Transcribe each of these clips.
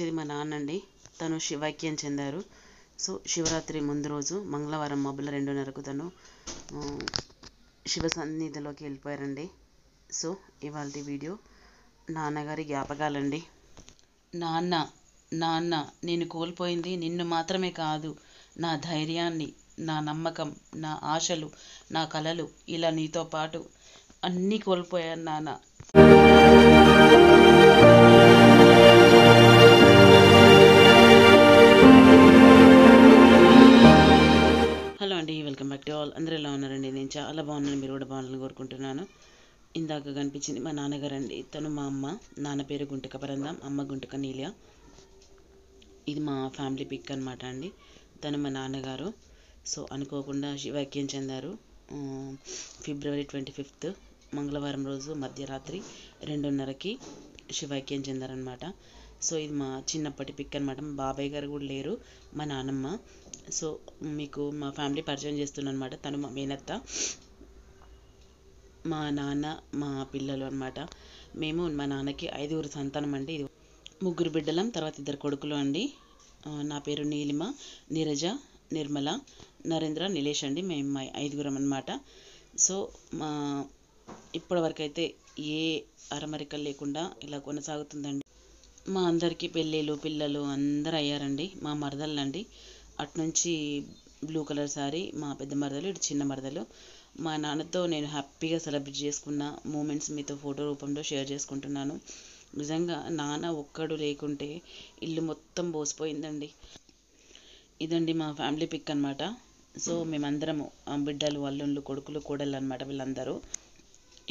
కనిపించేది మా నాన్న అండి. తను శివైక్యం చెందారు. సో శివరాత్రి ముందు రోజు మంగళవారం మబ్బుల 2:30కు తను శివ సన్నిధిలోకి వెళ్ళిపోయారండి. సో ఇవాళ వీడియో నాన్నగారి జ్ఞాపకాలండి. నాన్న నాన్న నేను కోల్పోయింది నిన్ను మాత్రమే కాదు, నా ధైర్యాన్ని, నా నమ్మకం, నా ఆశలు, నా కలలు, ఇలా నీతో పాటు అన్నీ కోల్పోయాను నాన్న. హలో అండి, వెల్కమ్ బ్యాక్ టు ఆల్. అందరూ ఎలా ఉన్నారండి? నేను చాలా బాగున్నాను, మీరు కూడా బాగున్నారని కోరుకుంటున్నాను. ఇందాక కనిపించింది మా నాన్నగారు అండి. తను మా అమ్మ. నాన్న పేరు గుంటక పరందాం, అమ్మ గుంటక నీలియ. ఇది మా ఫ్యామిలీ పిక్ అనమాట అండి. తను మా నాన్నగారు. సో అనుకోకుండా శివైక్యం చెందారు. ఫిబ్రవరి 25th మంగళవారం రోజు మధ్యరాత్రి 2:30కి శివైక్యం చెందారనమాట. సో ఇది మా చిన్నప్పటి పిక్ అనమాట. మా బాబాయ్ గారు కూడా లేరు, మా నాన్నమ్మ. సో మీకు మా ఫ్యామిలీ పరిచయం చేస్తున్నాను అనమాట. తను మా మేనత్త, మా నాన్న, మా పిల్లలు అనమాట. మేము మా నాన్నకి 5 సంతానం అండి. 3 బిడ్డలం, తర్వాత 2 కొడుకులు అండి. నా పేరు నీలిమ, నీరజ, నిర్మల, నరేంద్ర, నిలేష్ అండి. మేము 5 అనమాట. సో మా ఇప్పటివరకు అయితే ఏ అరమరికలు లేకుండా ఇలా కొనసాగుతుందండి. మా అందరికీ పెళ్ళిళ్ళు, పిల్లలు అందరూ అయ్యారండి. మా మరదళ్ళండి, అటునుంచి బ్లూ కలర్ శారీ మా పెద్ద మరదలు, ఇటు చిన్న మరదలు. మా నాన్నతో నేను హ్యాపీగా సెలబ్రేట్ చేసుకున్న మూమెంట్స్ మీతో ఫోటో రూపంలో షేర్ చేసుకుంటున్నాను. నిజంగా నాన్న ఒక్కడు లేకుంటే ఇల్లు మొత్తం బోసిపోయిందండి. ఇదండి మా ఫ్యామిలీ పిక్ అనమాట. సో మేమందరము బిడ్డలు, అల్లుళ్ళు, కొడుకులు, కోడళ్ళు అనమాట వీళ్ళందరూ.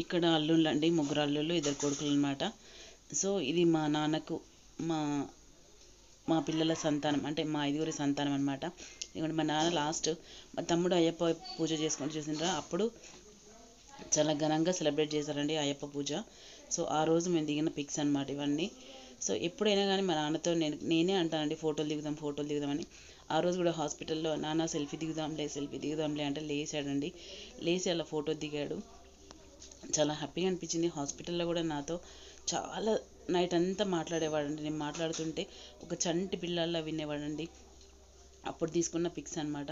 ఇక్కడ అల్లుళ్ళు అండి, 3 అల్లుళ్ళు, 2 కొడుకులు అనమాట. సో ఇది మా నాన్నకు మా పిల్లల సంతానం, అంటే మా 5 సంతానం అనమాట. ఎందుకంటే మా నాన్న లాస్ట్ మా తమ్ముడు అయ్యప్ప పూజ చేసుకొని చూసిండ్రా, అప్పుడు చాలా ఘనంగా సెలబ్రేట్ చేశారండి అయ్యప్ప పూజ. సో ఆ రోజు మేము దిగిన పిక్స్ అనమాట ఇవన్నీ. సో ఎప్పుడైనా కానీ మా నాన్నతో నేనే అంటానండి, ఫోటోలు దిగుదామని. ఆ రోజు కూడా హాస్పిటల్లో నాన్న సెల్ఫీ దిగుదాంలే అంటే లేచాడండి. లేచి అలా ఫోటో దిగాడు. చాలా హ్యాపీగా అనిపించింది. హాస్పిటల్లో కూడా నాతో చాలా నైట్ అంతా మాట్లాడేవాడండి. నేను మాట్లాడుతుంటే ఒక చంటి పిల్లల్లా వినేవాడండి. అప్పుడు తీసుకున్న పిక్స్ అనమాట.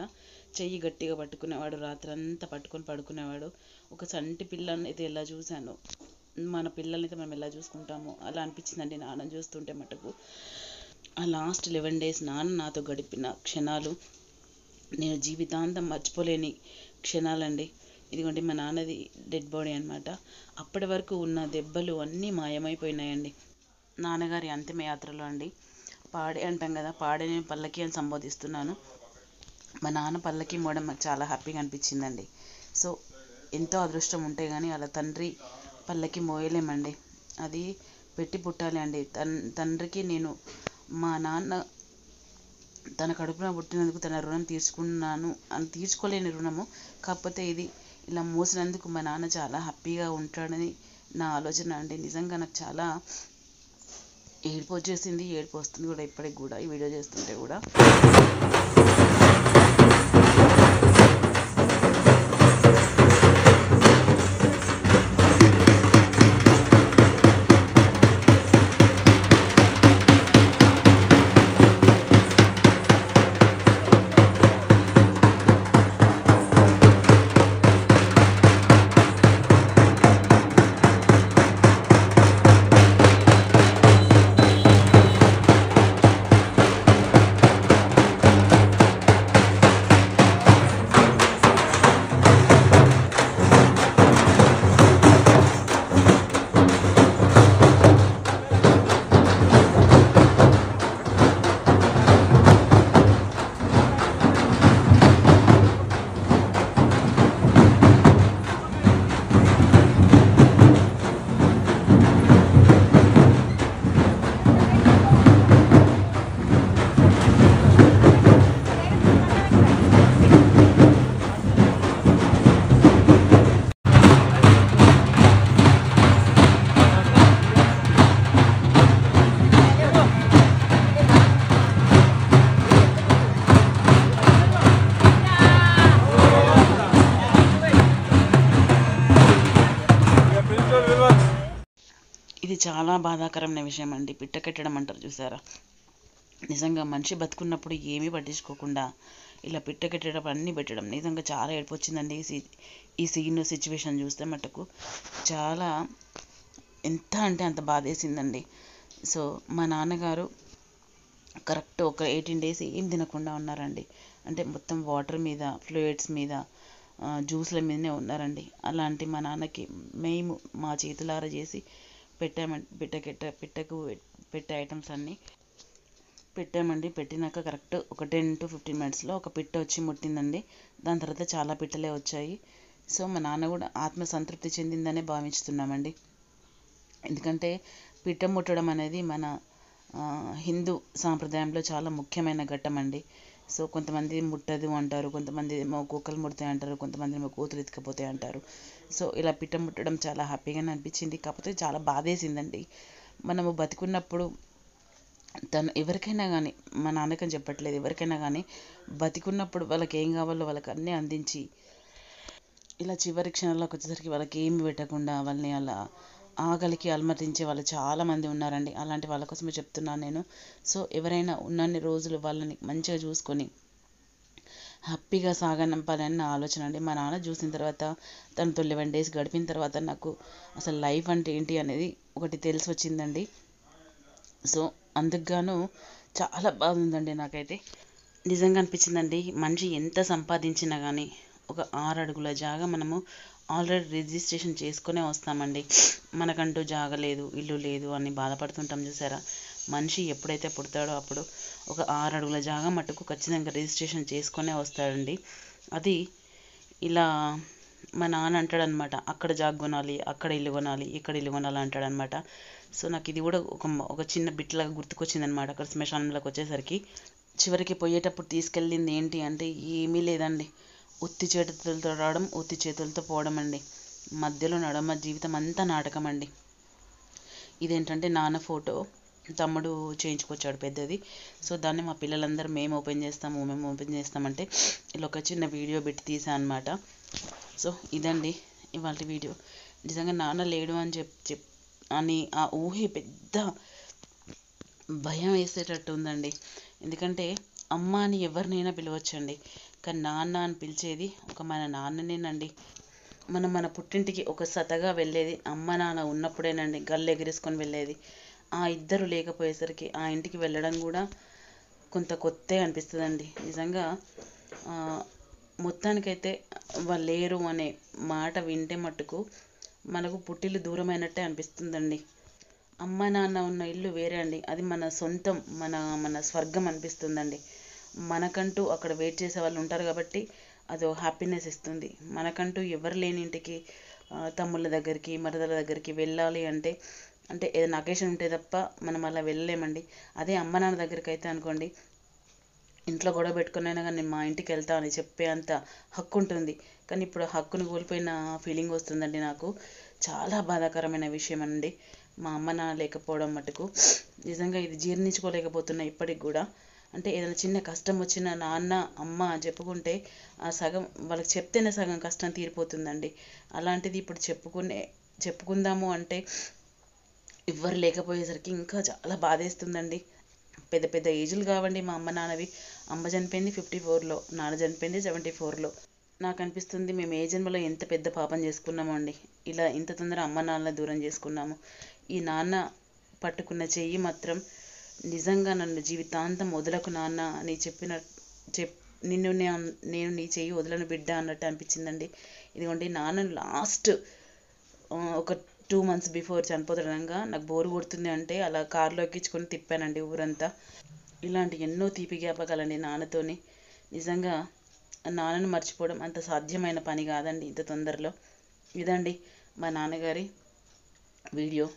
చెయ్యి గట్టిగా పట్టుకునేవాడు, రాత్రి అంతా పట్టుకొని పడుకునేవాడు. ఒక చంటి పిల్లని అయితే ఎలా చూశాను, మన పిల్లల్ని అయితే మనం ఎలా చూసుకుంటామో అలా అనిపించిందండి నాన్న చూస్తుంటే మటుకు. ఆ లాస్ట్ 11 days నాన్న నాతో గడిపిన క్షణాలు నేను జీవితాంతం మర్చిపోలేని క్షణాలండి. ఇదిగోండి మా నాన్నది డెడ్ బాడీ అనమాట. అప్పటి వరకు ఉన్న దెబ్బలు అన్నీ మాయమైపోయినాయండి. నాన్నగారి అంతిమ యాత్రలో అండి, పాడే అంటాం కదా, పాడేని పల్లకి అని సంబోధిస్తున్నాను. మా నాన్న పల్లకి మోయడం నాకు చాలా హ్యాపీగా అనిపించిందండి. సో ఎంతో అదృష్టం ఉంటే కానీ అలా తండ్రి పల్లకి మోయలేమండి, అది పెట్టి పుట్టాలి అండి. తండ్రికి నేను మా నాన్న తన కడుపున పుట్టినందుకు తన రుణం తీర్చుకున్నాను అని, తీర్చుకోలేని రుణము. కాకపోతే ఇది ఇలా మోసినందుకు మా నాన్న చాలా హ్యాపీగా ఉంటాడని నా ఆలోచన అండి. నిజంగా నాకు చాలా ఏడుపు వచ్చేసింది, ఏడుపు వస్తుంది కూడా ఇప్పటికి కూడా ఈ వీడియో చేస్తుంటే కూడా. ఇది చాలా బాధాకరమైన విషయం అండి. పిట్ట కట్టడం అంటారు చూసారా, నిజంగా మనిషి బతుకున్నప్పుడు ఏమీ పట్టించుకోకుండా ఇలా పెట్టడం అన్నీ పెట్టడం నిజంగా చాలా ఏడుపు వచ్చిందండి. ఈ సీన్ సిచ్యువేషన్ చూస్తే మటుకు చాలా ఎంత అంటే అంత బాధేసిందండి. సో మా నాన్నగారు కరెక్ట్ ఒక 18 days ఏం తినకుండా ఉన్నారండి. అంటే మొత్తం వాటర్ మీద, ఫ్లూయిడ్స్ మీద, జ్యూస్ల మీదనే ఉన్నారండి. అలాంటి మా నాన్నకి మేము మా చేతులారా చేసి పెట్టే ఐటమ్స్ అన్నీ పెట్టామండి. పెట్టినాక కరెక్ట్ ఒక 10 to 15 minutesలో ఒక పిట్ట వచ్చి ముట్టిందండి. దాని తర్వాత చాలా పిట్టలే వచ్చాయి. సో మా నాన్న కూడా ఆత్మ సంతృప్తి చెందిందనే భావిస్తున్నామండి. ఎందుకంటే పిట్ట ముట్టడం అనేది మన హిందూ సాంప్రదాయంలో చాలా ముఖ్యమైన ఘట్టం అండి. సో కొంతమంది ముట్టదు అంటారు, కొంతమంది ఏమో కుక్కలు ముడతాయి అంటారు, కొంతమంది ఏమో కోతులు ఎత్తుకపోతాయి అంటారు. సో ఇలా పిట్ట ముట్టడం చాలా హ్యాపీగానే అనిపించింది. కాకపోతే చాలా బాధేసిందండి. మనము బతికున్నప్పుడు తను ఎవరికైనా కానీ, మా నాన్నకని చెప్పట్లేదు, ఎవరికైనా కానీ బతికున్నప్పుడు వాళ్ళకి ఏం కావాలో వాళ్ళకి అన్నీ అందించి ఇలా చివరి క్షణాల్లోకి వచ్చేసరికి వాళ్ళకి ఏమి పెట్టకుండా వాళ్ళని అలా ఆకలికి అలమటించే వాళ్ళు చాలామంది ఉన్నారండి. అలాంటి వాళ్ళ కోసమే చెప్తున్నాను నేను. సో ఎవరైనా ఉన్నన్ని రోజులు వాళ్ళని మంచిగా చూసుకొని హ్యాపీగా సాగనంపాలని నా ఆలోచన అండి. మా నాన్న చూసిన తర్వాత తనతో 11 days గడిపిన తర్వాత నాకు అసలు లైఫ్ అంటే ఏంటి అనేది ఒకటి తెలిసి వచ్చిందండి. సో అందుకుగాను చాలా బాధ ఉందండి నాకైతే. నిజంగా అనిపించిందండి, మనిషి ఎంత సంపాదించినా కానీ ఒక 6 అడుగుల జాగా మనము ఆల్రెడీ రిజిస్ట్రేషన్ చేసుకునే వస్తామండి. మనకంటూ జాగ లేదు, ఇల్లు లేదు అని బాధపడుతుంటాం చూసారా. మనిషి ఎప్పుడైతే పుడతాడో అప్పుడు ఒక 6 అడుగుల జాగా మట్టుకు ఖచ్చితంగా రిజిస్ట్రేషన్ చేసుకునే వస్తాడండి. అది ఇలా మా నాన్న అంటాడనమాట, అక్కడ జాగ కొనాలి, అక్కడ ఇల్లు కొనాలి, ఇక్కడ ఇల్లు కొనాలి అంటాడనమాట. సో నాకు ఇది కూడా ఒక చిన్న బిట్లాగా గుర్తుకొచ్చిందనమాట. అక్కడ శ్మశానంలోకి వచ్చేసరికి చివరికి పోయేటప్పుడు తీసుకెళ్ళింది ఏంటి అంటే ఏమీ లేదండి, ఉత్తి చేతులతో రావడం, ఉత్తి చేతులతో పోవడం అండి. మధ్యలో నడమ జీవితం అంతా నాటకం అండి. ఇదేంటంటే నాన్న ఫోటో తమ్ముడు చేయించుకొచ్చాడు పెద్దది. సో దాన్ని మా పిల్లలందరూ మేము ఓపెన్ చేస్తామంటే ఇలా ఒక చిన్న వీడియో పెట్టి తీసా అనమాట. సో ఇదండి ఇవాళ వీడియో. నిజంగా నాన్న లేడు అని అని ఆ ఊహే పెద్ద భయం వేసేటట్టు ఉందండి. ఎందుకంటే అమ్మ అని ఎవరినైనా పిలవచ్చండి, కానీ నాన్న అని పిలిచేది ఒక మన నాన్ననేనండి. మనం మన పుట్టింటికి ఒక సతగా వెళ్ళేది అమ్మ నాన్న ఉన్నప్పుడేనండి, గల్లు ఎగిరేసుకొని వెళ్ళేది. ఆ ఇద్దరు లేకపోయేసరికి ఆ ఇంటికి వెళ్ళడం కూడా కొంత కొత్త అనిపిస్తుందండి. నిజంగా మొత్తానికైతే వాళ్ళు లేరు అనే మాట వింటే మట్టుకు మనకు పుట్టిల్లు దూరమైనట్టే అనిపిస్తుందండి. అమ్మ నాన్న ఉన్న ఇల్లు వేరే అండి, అది మన సొంతం, మన స్వర్గం అనిపిస్తుందండి. మనకంటూ అక్కడ వెయిట్ చేసే వాళ్ళు ఉంటారు కాబట్టి అదో హ్యాపీనెస్ ఇస్తుంది. మనకంటూ ఎవరు లేని ఇంటికి తమ్ముళ్ళ దగ్గరికి, మరదల దగ్గరికి వెళ్ళాలి అంటే ఏదైనా అకేషన్ ఉంటే తప్ప మనం అలా వెళ్ళలేమండి. అదే అమ్మ నాన్న దగ్గరికి అయితే అనుకోండి, ఇంట్లో గొడవ పెట్టుకునైనా కానీ నేను మా ఇంటికి వెళ్తా అని చెప్పే అంత హక్కు ఉంటుంది. కానీ ఇప్పుడు హక్కును కోల్పోయిన ఫీలింగ్ వస్తుందండి నాకు. చాలా బాధాకరమైన విషయం అండి మా అమ్మ నాన్న లేకపోవడం మటుకు. నిజంగా ఇది జీర్ణించుకోలేకపోతున్నా ఇప్పటికి కూడా. అంటే ఏదైనా చిన్న కష్టం వచ్చిన నాన్న అమ్మ చెప్పుకుంటే ఆ సగం వాళ్ళకి చెప్తేనే సగం కష్టం తీరిపోతుందండి. అలాంటిది ఇప్పుడు చెప్పుకుందాము అంటే ఎవ్వరు లేకపోయేసరికి ఇంకా చాలా బాధేస్తుందండి. పెద్ద పెద్ద ఏజ్లు కావండి మా అమ్మ నాన్నవి. అమ్మ చనిపోయింది 54లో, నాన్న చనిపోయింది 74లో. నాకు అనిపిస్తుంది మేము ఏ జన్మలో ఎంత పెద్ద పాపం చేసుకున్నామో అండి, ఇలా ఇంత తొందర అమ్మ నాన్న దూరం చేసుకున్నాము. ఈ నాన్న పట్టుకున్న చెయ్యి మాత్రం నిజంగా నన్ను జీవితాంతం వదలకు నాన్న అని నిన్ను నేను నీ చెయ్యి వదలను బిడ్డ అన్నట్టు అనిపించిందండి. ఇదిగోండి నాన్న లాస్ట్ ఒక 2 months బిఫోర్ చనిపోతుండగా నాకు బోరు కొడుతుంది అంటే అలా కారులో ఎక్కించుకొని తిప్పానండి ఊరంతా. ఇలాంటి ఎన్నో తీపి జ్ఞాపకాలండి నాన్నతోని. నిజంగా నాన్నను మర్చిపోవడం అంత సాధ్యమైన పని కాదండి ఇంత తొందరలో. ఇదండి మా నాన్నగారి వీడియో.